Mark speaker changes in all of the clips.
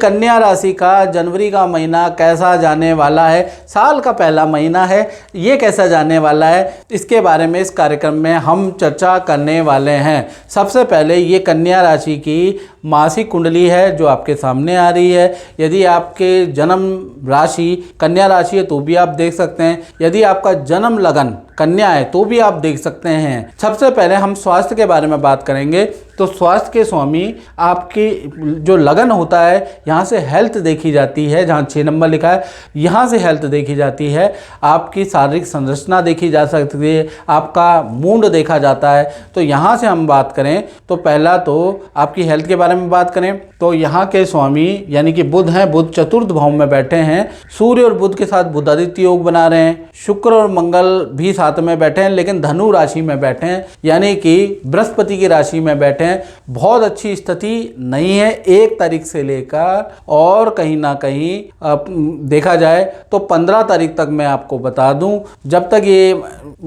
Speaker 1: कन्या राशि का जनवरी का महीना कैसा जाने वाला है, साल का पहला महीना है, ये कैसा जाने वाला है, इसके बारे में इस कार्यक्रम में हम चर्चा करने वाले हैं। सबसे पहले ये कन्या राशि की मासिक कुंडली है जो आपके सामने आ रही है। यदि आपके जन्म राशि कन्या राशि है तो भी आप देख सकते हैं, यदि आपका जन्म लगन कन्या है तो भी आप देख सकते हैं। सबसे पहले हम स्वास्थ्य के बारे में बात करेंगे। तो स्वास्थ्य के स्वामी आपकी जो लगन होता है यहाँ से हेल्थ देखी जाती है, जहाँ 6 नंबर लिखा है यहाँ से हेल्थ देखी जाती है। आपकी शारीरिक संरचना देखी जा सकती है, आपका मूड देखा जाता है। तो यहाँ से हम बात करें तो पहला तो आपकी हेल्थ के बारे में बात करें तो यहाँ के स्वामी यानी कि बुध हैं, बुध चतुर्थ भाव में बैठे हैं। सूर्य और बुध के साथ बुधादित्य योग बना रहे हैं। शुक्र और मंगल भी साथ में बैठे हैं लेकिन धनु राशि में बैठे हैं यानी कि बृहस्पति की राशि में बैठे हैं। बहुत अच्छी स्थिति नहीं है 1 तारीख से लेकर और कहीं ना कहीं देखा जाए तो 15 तारीख तक। मैं आपको बता दूं जब तक ये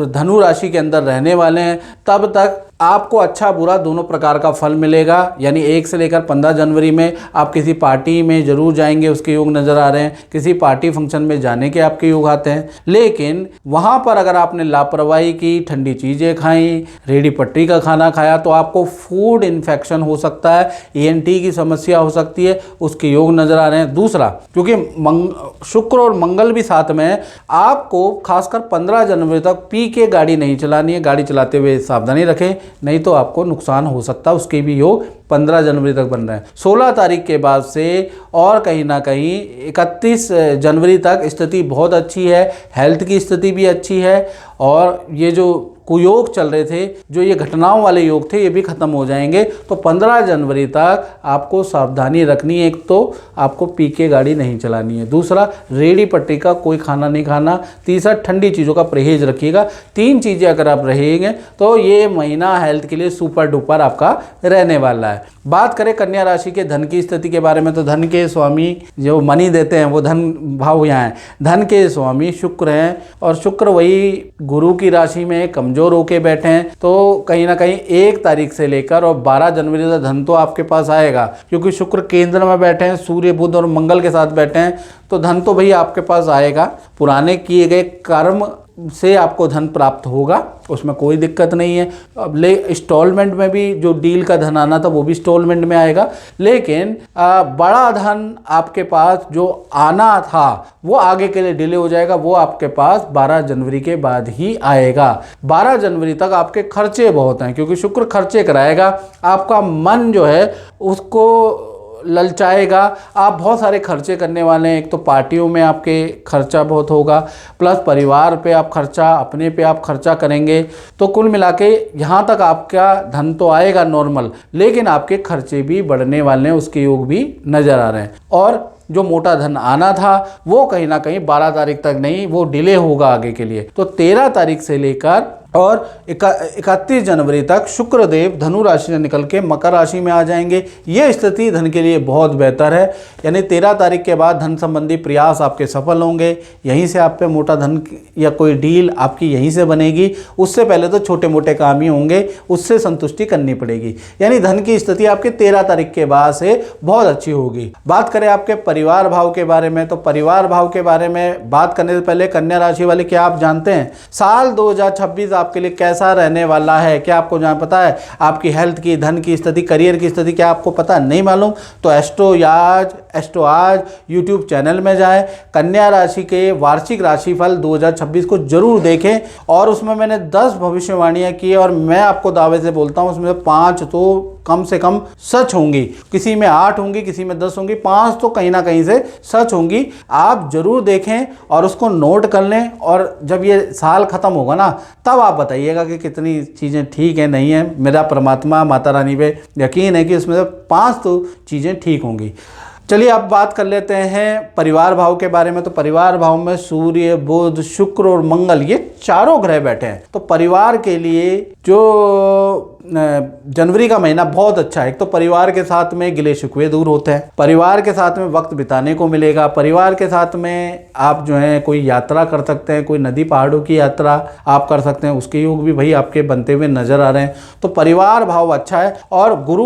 Speaker 1: धनु राशि के अंदर रहने वाले हैं तब तक आपको अच्छा बुरा दोनों प्रकार का फल मिलेगा। यानी 1 से लेकर 15 जनवरी में आप किसी पार्टी में जरूर जाएंगे, उसके योग नज़र आ रहे हैं। किसी पार्टी फंक्शन में जाने के आपके योग आते हैं, लेकिन वहाँ पर अगर आपने लापरवाही की, ठंडी चीज़ें खाई, रेडी पट्टी का खाना खाया तो आपको फूड इन्फेक्शन हो सकता है, ENT की समस्या हो सकती है, उसके योग नज़र आ रहे हैं। दूसरा, क्योंकि शुक्र और मंगल भी साथ में है, आपको खासकर 15 जनवरी तक पी के गाड़ी नहीं चलानी है। गाड़ी चलाते हुए सावधानी रखें, नहीं तो आपको नुकसान हो सकता है। उसके भी योग 15 जनवरी तक बन रहे हैं। 16 तारीख के बाद से और कहीं ना कहीं 31 जनवरी तक स्थिति बहुत अच्छी है, हेल्थ की स्थिति भी अच्छी है और ये जो कुयोग चल रहे थे, जो ये घटनाओं वाले योग थे, ये भी खत्म हो जाएंगे। तो 15 जनवरी तक आपको सावधानी रखनी है। एक तो आपको पी के गाड़ी नहीं चलानी है, दूसरा रेडी पट्टी का कोई खाना नहीं खाना, तीसरा ठंडी चीज़ों का परहेज रखिएगा। 3 चीज़ें अगर आप रहेंगे तो ये महीना हेल्थ के लिए सुपर डुपर आपका रहने वाला है। बात करें कन्या राशि के धन की स्थिति के बारे में तो धन के स्वामी जो मनी देते हैं वो धन भाव यहाँ है। धन के स्वामी शुक्र हैं और शुक्र वही गुरु की राशि में कमजोर होके बैठे हैं। तो कहीं ना कहीं 1 तारीख से लेकर और 12 जनवरी तक धन तो आपके पास आएगा, क्योंकि शुक्र केंद्र में बैठे हैं, सूर्य बुध और मंगल के साथ बैठे हैं। तो धन तो भैया आपके पास आएगा, पुराने किए गए कर्म से आपको धन प्राप्त होगा, उसमें कोई दिक्कत नहीं है। अब इंस्टॉलमेंट में भी जो डील का धन आना था वो भी इंस्टॉलमेंट में आएगा, लेकिन बड़ा धन आपके पास जो आना था वो आगे के लिए डिले हो जाएगा। वो आपके पास 12 जनवरी के बाद ही आएगा। 12 जनवरी तक आपके खर्चे बहुत हैं, क्योंकि शुक्र खर्चे कराएगा। आपका मन जो है उसको ललचाएगा, आप बहुत सारे खर्चे करने वाले हैं। एक तो पार्टियों में आपके खर्चा बहुत होगा, प्लस परिवार पे आप खर्चा, अपने पे आप खर्चा करेंगे। तो कुल मिला के यहाँ तक आपका धन तो आएगा नॉर्मल, लेकिन आपके खर्चे भी बढ़ने वाले हैं, उसके योग भी नज़र आ रहे हैं। और जो मोटा धन आना था वो कहीं ना कहीं 12 तारीख तक नहीं, वो डिले होगा आगे के लिए। तो 13 तारीख से लेकर और 31 जनवरी तक शुक्रदेव धनु राशि से निकल के मकर राशि में आ जाएंगे। ये स्थिति धन के लिए बहुत बेहतर है। यानी 13 तारीख के बाद धन संबंधी प्रयास आपके सफल होंगे। यहीं से आप पे मोटा धन या कोई डील आपकी यहीं से बनेगी। उससे पहले तो छोटे मोटे काम ही होंगे, उससे संतुष्टि करनी पड़ेगी। यानी धन की स्थिति आपके 13 तारीख के बाद से बहुत अच्छी होगी। बात करें आपके परिवार भाव के बारे में तो परिवार भाव के बारे में बात करने से पहले कन्या राशि वाले, क्या आप जानते हैं साल 2026 आपके लिए कैसा रहने वाला है? क्या आपको जहाँ पता है? आपकी हेल्थ की, धन की स्थिति, करियर की स्थिति क्या आपको पता नहीं मालूम? तो एस्ट्रो आज यूट्यूब चैनल में जाएं, कन्या राशि के वार्षिक राशिफल 2026 को जरूर देखें। और उसमें मैंने 10 भविष्यवाणियां की और मैं आपको दावे से बोलता हूं उसमें 5 तो कम से कम सच होंगी। किसी में 8 होंगी, किसी में 10 होंगी, 5 तो कहीं ना कहीं से सच होंगी। आप जरूर देखें और उसको नोट कर लें, और जब ये साल खत्म होगा ना तब आप बताइएगा कि कितनी चीज़ें ठीक है नहीं है। मेरा परमात्मा माता रानी पे यकीन है कि उसमें से 5 तो चीज़ें ठीक होंगी। चलिए अब बात कर लेते हैं परिवार भाव के बारे में। तो परिवार भाव में सूर्य, बुध, शुक्र और मंगल ये चारों ग्रह बैठे हैं। तो परिवार के लिए जो जनवरी का महीना बहुत अच्छा है। एक तो परिवार के साथ में गिले शिकवे दूर होते हैं, परिवार के साथ में वक्त बिताने को मिलेगा, परिवार के साथ में आप जो है कोई यात्रा कर सकते हैं, कोई नदी पहाड़ों की यात्रा आप कर सकते हैं, उसके योग भी भाई आपके बनते हुए नजर आ रहे हैं। तो परिवार भाव अच्छा है। और गुरु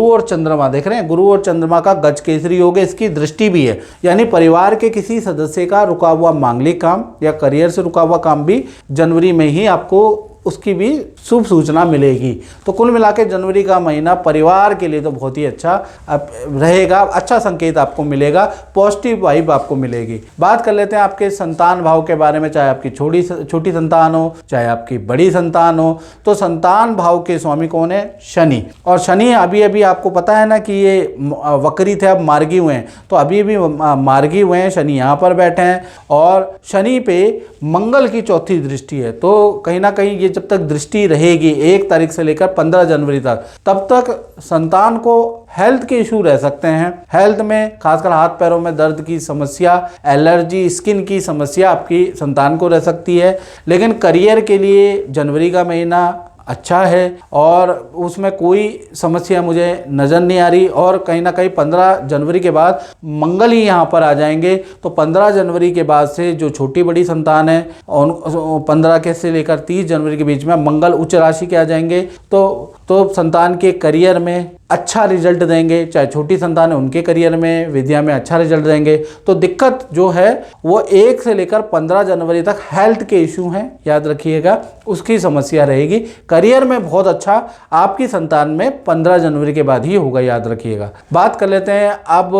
Speaker 1: और चंद्रमा देख रहे हैं, गुरु और चंद्रमा का गज के केसरी योग है, इसकी दृष्टि भी है, यानी परिवार के किसी सदस्य का रुका हुआ मांगलिक काम या करियर से रुका हुआ काम भी जनवरी में ही आपको उसकी भी शुभ सूचना मिलेगी। तो कुल मिला के जनवरी का महीना परिवार के लिए तो बहुत ही अच्छा रहेगा, अच्छा संकेत आपको मिलेगा, पॉजिटिव वाइब आपको मिलेगी। बात कर लेते हैं आपके संतान भाव के बारे में, चाहे आपकी छोटी संतान हो चाहे आपकी बड़ी संतान हो। तो संतान भाव के स्वामी कौन है? शनि। और शनि अभी अभी आपको पता है ना कि ये वक्री थे, अब मार्गी हुए हैं, तो अभी अभी मार्गी हुए हैं, शनि यहाँ पर बैठे हैं और शनि पे मंगल की चौथी दृष्टि है। तो कहीं ना कहीं ये जब तक दृष्टि रहेगी 1 तारीख से लेकर 15 जनवरी तक, तब तक संतान को हेल्थ के इशू रह सकते हैं। हेल्थ में खासकर हाथ पैरों में दर्द की समस्या, एलर्जी, स्किन की समस्या आपकी संतान को रह सकती है। लेकिन करियर के लिए जनवरी का महीना अच्छा है और उसमें कोई समस्या मुझे नज़र नहीं आ रही। और कहीं ना कहीं 15 जनवरी के बाद मंगल ही यहाँ पर आ जाएंगे, तो 15 जनवरी के बाद से जो छोटी बड़ी संतान है, 15 के से लेकर 30 जनवरी के बीच में मंगल उच्च राशि के आ जाएंगे, तो संतान के करियर में अच्छा रिजल्ट देंगे। चाहे छोटी संतान है, उनके करियर में, विद्या में अच्छा रिजल्ट देंगे। तो दिक्कत जो है वो 1 से लेकर 15 जनवरी तक हेल्थ के इशू हैं, याद रखिएगा, उसकी समस्या रहेगी। करियर में बहुत अच्छा आपकी संतान में 15 जनवरी के बाद ही होगा, याद रखिएगा। बात कर लेते हैं अब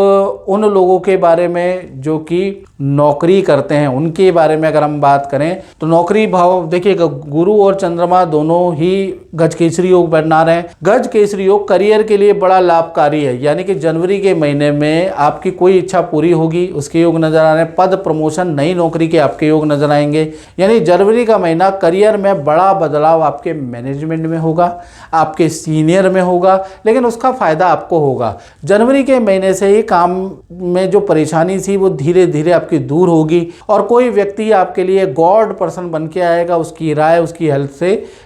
Speaker 1: उन लोगों के बारे में जो कि नौकरी करते हैं, उनके बारे में अगर हम बात करें तो नौकरी भाव देखिएगा, गुरु और चंद्रमा दोनों ही गज केसरी योग बना रहे हैं। गज केसरी योग करियर के लिए बड़ा लाभकारी है, यानी कि जनवरी के महीने में आपकी कोई इच्छा पूरी होगी, उसके योग नजर आ रहे हैं। पद प्रमोशन, नई नौकरी के आपके योग नजर आएंगे। यानी जनवरी का महीना करियर में बड़ा बदलाव आपके मैनेजमेंट में होगा, आपके सीनियर में होगा, लेकिन उसका फायदा आपको होगा। जनवरी के महीने से ही काम में जो परेशानी थी वो धीरे धीरे आपकी दूर होगी और कोई व्यक्ति आपके लिए गॉड पर्सन बन के आएगा। उसकी राय, उसकी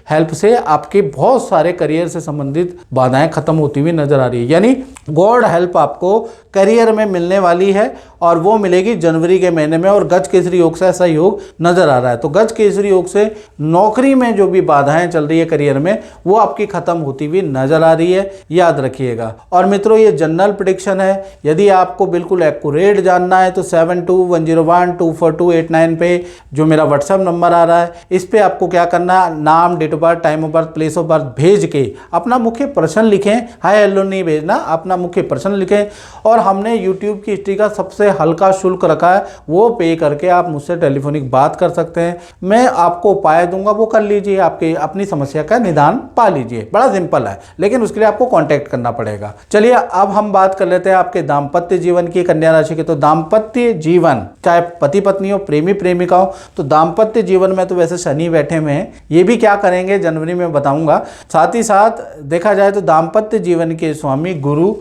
Speaker 1: हेल्प से आपके बहुत सारे करियर से संबंधित बाधाएं खत्म होती हुई नजर आ रही है। यानी गॉड हेल्प आपको करियर में मिलने वाली है और वो मिलेगी जनवरी के महीने में। और गज केसरी योग से ऐसा योग नजर आ रहा है। तो गज केसरी योग से नौकरी में जो भी बाधाएं चल रही है करियर में, वो आपकी खत्म होती हुई नजर आ रही है, याद रखिएगा। और मित्रों, ये जनरल प्रेडिक्शन है। यदि आपको बिल्कुल एक्यूरेट जानना है तो 7210124289 पे जो मेरा व्हाट्सएप नंबर आ रहा है, इस पे आपको क्या करना है, नाम, date of birth, time of birth, place of birth भेज के अपना मुख्य प्रश्न लिखें। हाय हेलो नहीं भेजना, अपना मुख्य प्रश्न लिखें। और हमने यूट्यूब की हिस्ट्री का सबसे हल्का शुल्क रखा है, वो पे करके आप मुझसे टेलीफोनिक बात कर सकते हैं। मैं आपको उपाय दूंगा, वो कर लीजिए, आपके अपनी समस्या का निदान पा लीजिए। बड़ा सिंपल है, लेकिन उसके लिए आपको कांटेक्ट करना पड़ेगा। चलिए अब हम बात कर लेते हैं आपके दाम्पत्य जीवन की, कन्या राशि के। तो दाम्पत्य जीवन, चाहे पति पत्नी हो, प्रेमी प्रेमिका हो, तो दाम्पत्य जीवन में तो वैसे शनि बैठे हुए हैं, ये भी क्या करेंगे जनवरी में बताऊंगा। साथ ही साथ देखा जाए तो दाम्पत्य जीवन के स्वामी गुरु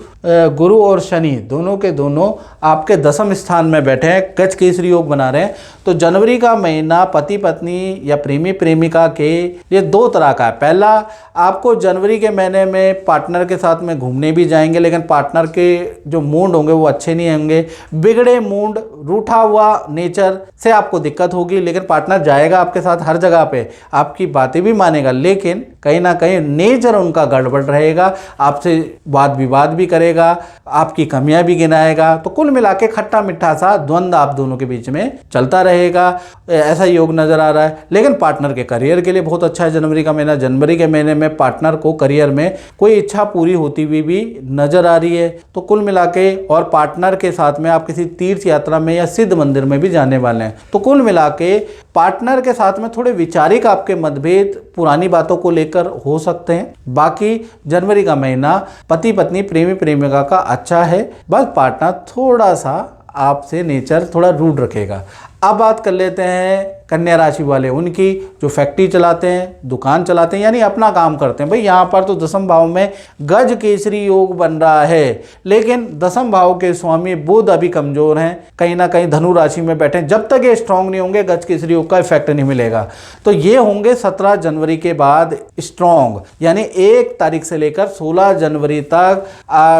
Speaker 1: और शनि दोनों के दोनों आपके 10वें स्थान में बैठे हैं, गज केसरी योग बना रहे हैं। तो जनवरी का महीना पति पत्नी या प्रेमी प्रेमिका के ये 2 तरह का है। पहला, आपको जनवरी के महीने में पार्टनर के साथ में घूमने भी जाएंगे, लेकिन पार्टनर के जो मूड होंगे वो अच्छे नहीं होंगे। बिगड़े मूड, रूठा हुआ नेचर से आपको दिक्कत होगी, लेकिन पार्टनर जाएगा आपके साथ हर जगह पे, आपकी बातें भी मानेगा, लेकिन कहीं ना कहीं नेचर उनका गड़बड़ रहेगा, आपसे वाद विवाद भी करेगा, आपकी कमियां भी गिनाएगा। तो कुल मिला के खट्टा मीठा सा द्वंद्व आप दोनों के बीच में चलता रहेगा, ऐसा योग नजर आ रहा है। लेकिन पार्टनर के करियर के लिए बहुत अच्छा है जनवरी का महीना। जनवरी के महीने में पार्टनर को करियर में कोई इच्छा पूरी होती हुई भी नजर आ रही है। तो कुल मिला के, और पार्टनर के साथ में आप किसी तीर्थ यात्रा में या सिद्ध मंदिर में भी जाने वाले हैं। तो कुल मिला के पार्टनर के साथ में थोड़े वैचारिक आपके मतभेद पुरानी बातों को लेकर हो सकते हैं। बाकी जनवरी का महीना पति पत्नी प्रेमी प्रेमिका का अच्छा है, बस पार्टनर थोड़ा सा आपसे नेचर थोड़ा रूड रखेगा। अब बात कर लेते हैं कन्या राशि वाले, उनकी जो फैक्ट्री चलाते हैं, दुकान चलाते हैं, यानी अपना काम करते हैं। भाई यहाँ पर तो 10वें भाव में गज केसरी योग बन रहा है, लेकिन 10वें भाव के स्वामी बुध अभी कमजोर हैं, कहीं ना कहीं धनु राशि में बैठे हैं। जब तक ये स्ट्रांग नहीं होंगे गज केसरी योग का इफेक्ट नहीं मिलेगा। तो ये होंगे 17 जनवरी के बाद स्ट्रांग, यानी 1 तारीख से लेकर 16 जनवरी तक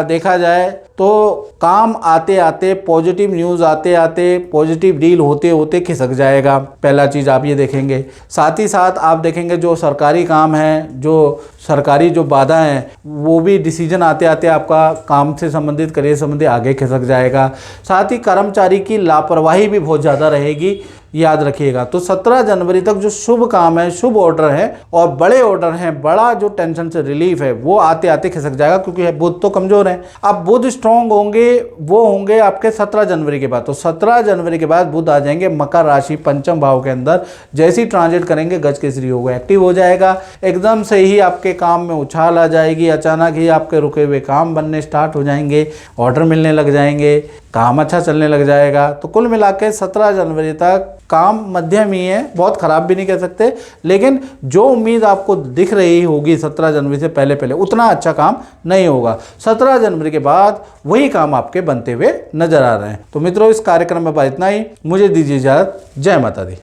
Speaker 1: देखा जाए तो काम आते आते, पॉजिटिव न्यूज़ आते आते, पॉजिटिव डील होते होते खिसक जाएगा। पहला पहला चीज़ आप ये देखेंगे। साथ ही साथ आप देखेंगे जो सरकारी काम है, जो सरकारी जो बाधा हैं, वो भी डिसीजन आते आते आपका काम से संबंधित, करियर संबंधित आगे खिसक जाएगा। साथ ही कर्मचारी की लापरवाही भी बहुत ज़्यादा रहेगी, याद रखिएगा। तो 17 जनवरी तक जो शुभ काम है, शुभ ऑर्डर है और बड़े ऑर्डर हैं, बड़ा जो टेंशन से रिलीफ है, वो आते आते खिसक जाएगा, क्योंकि बुध तो कमज़ोर हैं। अब बुध स्ट्रॉन्ग होंगे, वो होंगे आपके 17 जनवरी के बाद। तो 17 जनवरी के बाद बुध आ जाएंगे मकर राशि पंचम भाव के अंदर। जैसे ही ट्रांजिट करेंगे गज केसरी योग एक्टिव हो जाएगा। एकदम से ही आपके काम में उछाल आ जाएगी, अचानक ही आपके रुके हुए काम बनने स्टार्ट हो जाएंगे, ऑर्डर मिलने लग जाएंगे, काम अच्छा चलने लग जाएगा। तो कुल मिला के 17 जनवरी तक काम मध्यम ही है, बहुत ख़राब भी नहीं कह सकते, लेकिन जो उम्मीद आपको दिख रही होगी 17 जनवरी से पहले पहले उतना अच्छा काम नहीं होगा। 17 जनवरी के बाद वही काम आपके बनते हुए नजर आ रहे हैं। तो मित्रों, इस कार्यक्रम में बस इतना ही। मुझे दीजिए इजाज़त। जय माता दी।